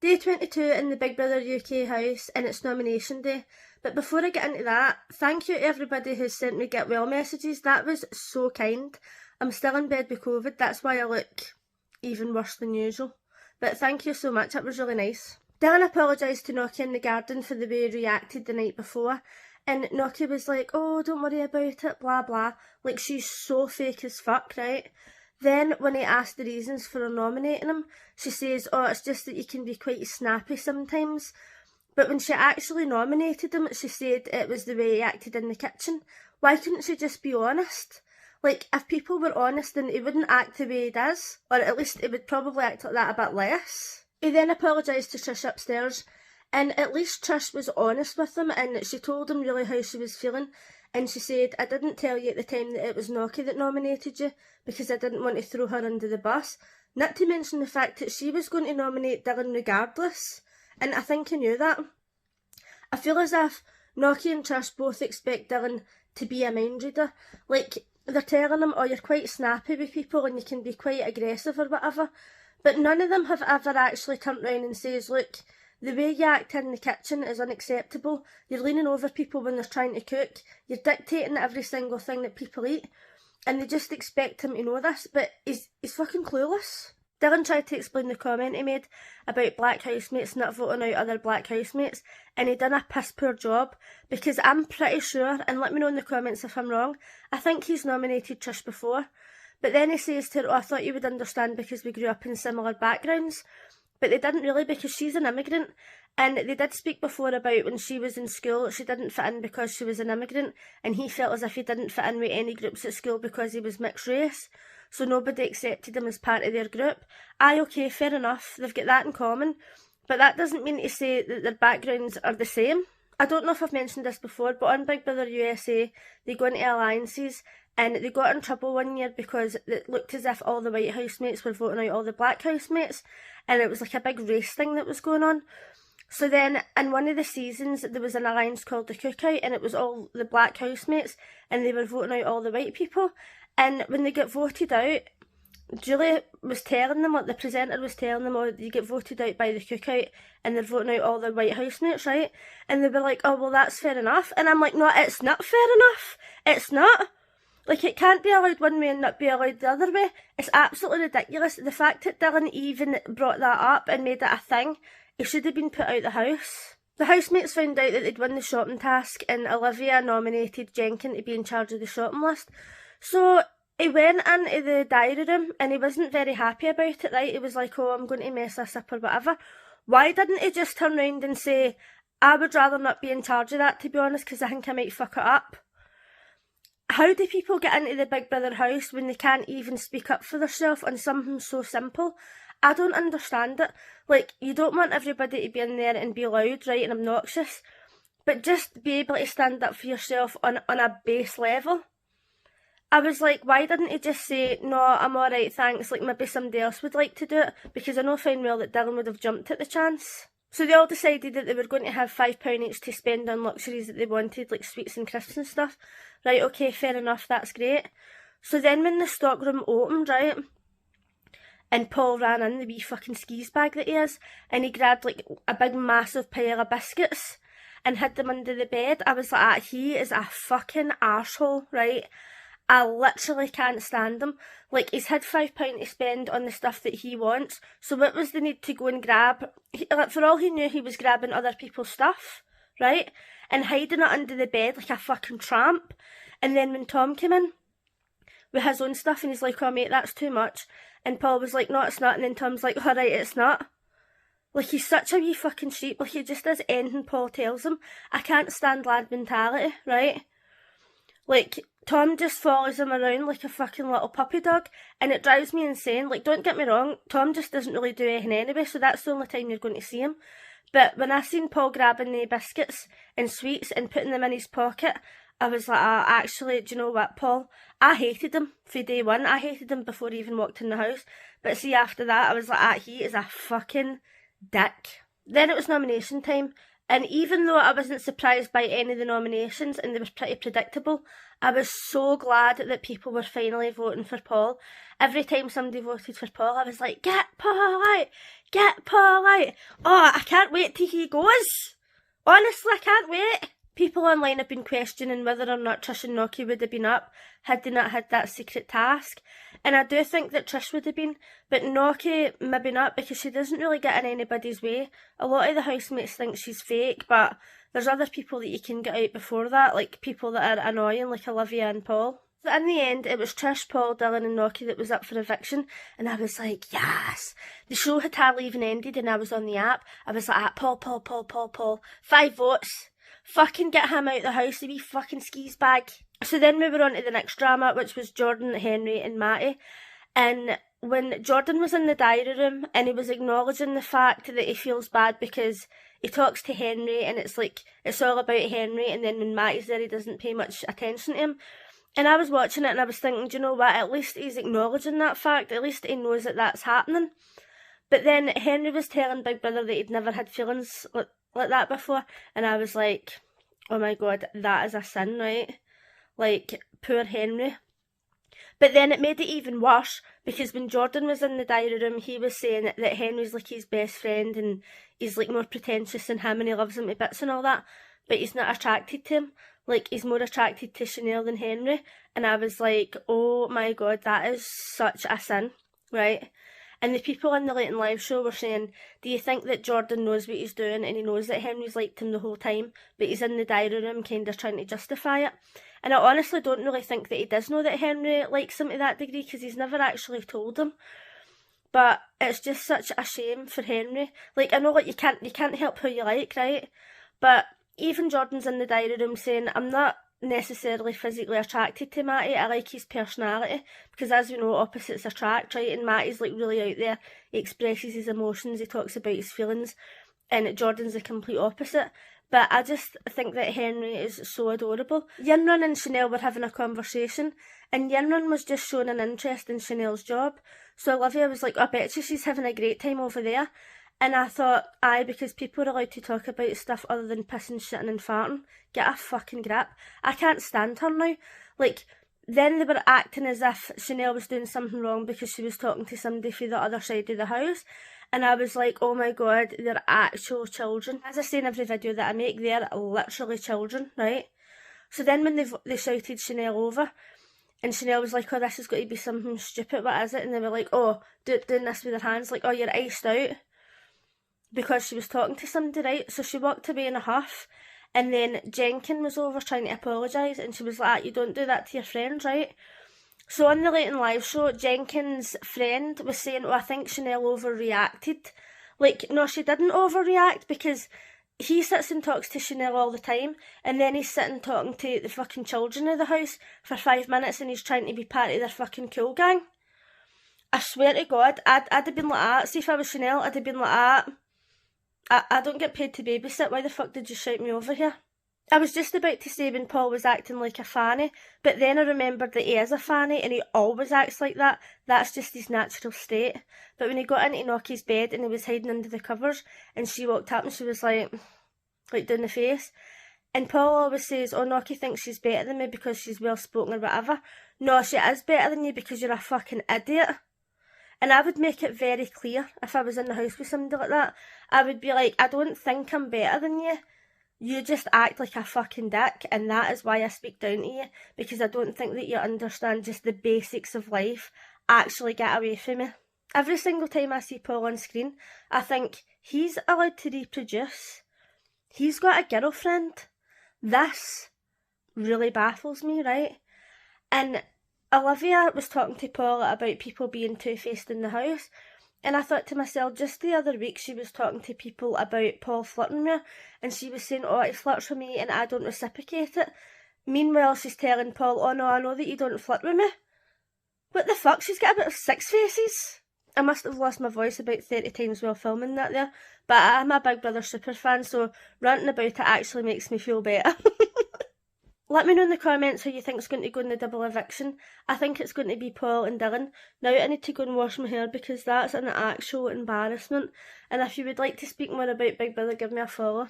Day 22 in the Big Brother UK house, and it's nomination day. But before I get into that, thank you to everybody who sent me get well messages. That was so kind. I'm still in bed with COVID, that's why I look even worse than usual. But thank you so much, it was really nice. Dylan apologised to Nokia in the garden for the way he reacted the night before, and Nokia was like, oh, don't worry about it, blah blah. Like, she's so fake as fuck, right? Then, when he asked the reasons for her nominating him, she says, oh, it's just that you can be quite snappy sometimes. But when she actually nominated him, she said it was the way he acted in the kitchen. Why couldn't she just be honest? Like, if people were honest, then he wouldn't act the way he does. Or at least he would probably act like that a bit less. He then apologised to Trish upstairs, and at least Trish was honest with him, and she told him really how she was feeling. And she said, I didn't tell you at the time that it was Nokia that nominated you, because I didn't want to throw her under the bus. Not to mention the fact that she was going to nominate Dylan regardless. And I think he knew that. I feel as if Nokia and Trish both expect Dylan to be a mind reader. Like, they're telling him, oh, you're quite snappy with people and you can be quite aggressive or whatever. But none of them have ever actually turned round and says, look, the way you act in the kitchen is unacceptable. You're leaning over people when they're trying to cook. You're dictating every single thing that people eat. And they just expect him to know this, but he's fucking clueless. Dylan tried to explain the comment he made about black housemates not voting out other black housemates, and he done a piss poor job, because I'm pretty sure, and let me know in the comments if I'm wrong, I think he's nominated Trish before. But then he says to her, oh, I thought you would understand because we grew up in similar backgrounds. But they didn't really, because she's an immigrant, and they did speak before about when she was in school, she didn't fit in because she was an immigrant, and he felt as if he didn't fit in with any groups at school because he was mixed race, so nobody accepted him as part of their group. Aye, okay, fair enough, they've got that in common, but that doesn't mean to say that their backgrounds are the same. I don't know if I've mentioned this before, but on Big Brother USA, they go into alliances, and they got in trouble one year because it looked as if all the white housemates were voting out all the black housemates, and it was like a big race thing that was going on. So then, in one of the seasons, there was an alliance called the Cookout, and it was all the black housemates, and they were voting out all the white people. And when they got voted out, Julie was telling them, like the presenter was telling them, oh, you get voted out by the Cookout, and they're voting out all the white housemates, right? And they were like, oh, well, that's fair enough. And I'm like, no, it's not fair enough. It's not. Like, it can't be allowed one way and not be allowed the other way. It's absolutely ridiculous. The fact that Dylan even brought that up and made it a thing, he should have been put out the house. The housemates found out that they'd won the shopping task, and Olivia nominated Jenkin to be in charge of the shopping list. So he went into the diary room and he wasn't very happy about it, right? He was like, oh, I'm going to mess this up or whatever. Why didn't he just turn round and say, I would rather not be in charge of that, to be honest, because I think I might fuck it up? How do people get into the Big Brother house when they can't even speak up for themselves on something so simple? I don't understand it. Like, you don't want everybody to be in there and be loud, right, and obnoxious, but just be able to stand up for yourself on a base level. I was like, why didn't he just say, no, I'm alright, thanks, like maybe somebody else would like to do it, because I know fine well that Dylan would have jumped at the chance. So they all decided that they were going to have £5 each to spend on luxuries that they wanted, like sweets and crisps and stuff. Right, okay, fair enough, that's great. So then when the stockroom opened, right, and Paul ran in, the wee fucking skis bag that he is, and he grabbed like a big massive pile of biscuits and hid them under the bed, I was like, ah, he is a fucking arsehole, right? I literally can't stand him. Like, he's had £5 to spend on the stuff that he wants, so what was the need to go and grab? Like, for all he knew, he was grabbing other people's stuff, right? And hiding it under the bed like a fucking tramp. And then when Tom came in with his own stuff, and he's like, oh mate, that's too much. And Paul was like, no, it's not. And then Tom's like, alright, it's not. Like, he's such a wee fucking sheep. Like, he just does anything Paul tells him. I can't stand lad mentality, right? Like, Tom just follows him around like a fucking little puppy dog, and it drives me insane. Like, don't get me wrong, Tom just doesn't really do anything anyway, so that's the only time you're going to see him. But when I seen Paul grabbing the biscuits and sweets and putting them in his pocket, I was like, actually, do you know what, Paul? I hated him for day one. I hated him before he even walked in the house. But see, after that, I was like, he is a fucking dick. Then it was nomination time. And even though I wasn't surprised by any of the nominations, and they were pretty predictable, I was so glad that people were finally voting for Paul. Every time somebody voted for Paul, I was like, get Paul out! Get Paul out. Oh, I can't wait till he goes. Honestly, I can't wait. People online have been questioning whether or not Trish and Noki would have been up had they not had that secret task. And I do think that Trish would have been, but Noki maybe not, because she doesn't really get in anybody's way. A lot of the housemates think she's fake, but there's other people that you can get out before that, like people that are annoying, like Olivia and Paul. So in the end, it was Trish, Paul, Dylan and Noki that was up for eviction, and I was like, yes! The show had hardly even ended and I was on the app. I was like, Paul. 5 votes. Fucking get him out of the house, the wee fucking skis bag. So then we were on to the next drama, which was Jordan, Henry and Matty. And when Jordan was in the diary room and he was acknowledging the fact that he feels bad because he talks to Henry and it's like, it's all about Henry, and then when Matty's there he doesn't pay much attention to him. And I was watching it and I was thinking, do you know what, at least he's acknowledging that fact, at least he knows that that's happening. But then Henry was telling Big Brother that he'd never had feelings like that before, and I was like, oh my god, that is a sin, right? Like, poor Henry. But then it made it even worse, because when Jordan was in the diary room, he was saying that Henry's like his best friend and he's like more pretentious than him and he loves him to bits and all that, but he's not attracted to him. Like, he's more attracted to Chanel than Henry. And I was like, oh my god, that is such a sin, right? And the people in the Late and Live show were saying, do you think that Jordan knows what he's doing and he knows that Henry's liked him the whole time, but he's in the diary room kind of trying to justify it? And I honestly don't really think that he does know that Henry likes him to that degree, because he's never actually told him. But it's just such a shame for Henry. Like, I know, like, you can't help who you like, right? But even Jordan's in the diary room saying, I'm not necessarily physically attracted to Matty, I like his personality, because as we know, opposites attract, right? And Matty's like really out there, he expresses his emotions, he talks about his feelings, and Jordan's the complete opposite. But I just think that Henry is so adorable. Yinrun and Chanel were having a conversation, and Yinrun was just showing an interest in Chanel's job. So Olivia was like, I bet you she's having a great time over there. And I thought, aye, because people are allowed to talk about stuff other than pissing, shitting and farting. Get a fucking grip. I can't stand her now. Like, then they were acting as if Chanel was doing something wrong because she was talking to somebody from the other side of the house. And I was like, oh my god, they're actual children. As I say in every video that I make, they're literally children, right? So then when they shouted Chanel over, and Chanel was like, oh, this is going to be something stupid, what is it? And they were like, oh, doing this with their hands, like, oh, you're iced out. Because she was talking to somebody, right? So she walked away in a huff, and then Jenkin was over trying to apologise, and she was like, you don't do that to your friends, right? So on the Late and Live show, Jenkin's friend was saying, oh, I think Chanel overreacted. Like, no, she didn't overreact, because he sits and talks to Chanel all the time, and then he's sitting talking to the fucking children of the house for 5 minutes, and he's trying to be part of their fucking cool gang. I swear to God, I'd have been like that. See, if I was Chanel, I'd have been like that. I don't get paid to babysit, why the fuck did you shout me over here? I was just about to say when Paul was acting like a fanny, but then I remembered that he is a fanny and he always acts like that. That's just his natural state. But when he got into Noki's bed and he was hiding under the covers and she walked up and she was like doing the face, and Paul always says, oh, Noki thinks she's better than me because she's well spoken or whatever. No, she is better than you because you're a fucking idiot. And I would make it very clear if I was in the house with somebody like that. I would be like, I don't think I'm better than you. You just act like a fucking dick, and that is why I speak down to you, because I don't think that you understand just the basics of life. Actually get away from me. Every single time I see Paul on screen, I think, he's allowed to reproduce. He's got a girlfriend. This really baffles me, right? And Olivia was talking to Paul about people being two-faced in the house, and I thought to myself, just the other week she was talking to people about Paul flirting with her, and she was saying, oh, he flirts with me and I don't reciprocate it. Meanwhile, she's telling Paul, oh no, I know that you don't flirt with me. What the fuck, she's got about 6 faces. I must have lost my voice about 30 times while filming that there, but I'm a Big Brother super fan, so ranting about it actually makes me feel better. Let me know in the comments who you think is going to go in the double eviction. I think it's going to be Paul and Dylan. Now I need to go and wash my hair because that's an actual embarrassment. And if you would like to speak more about Big Brother, give me a follow.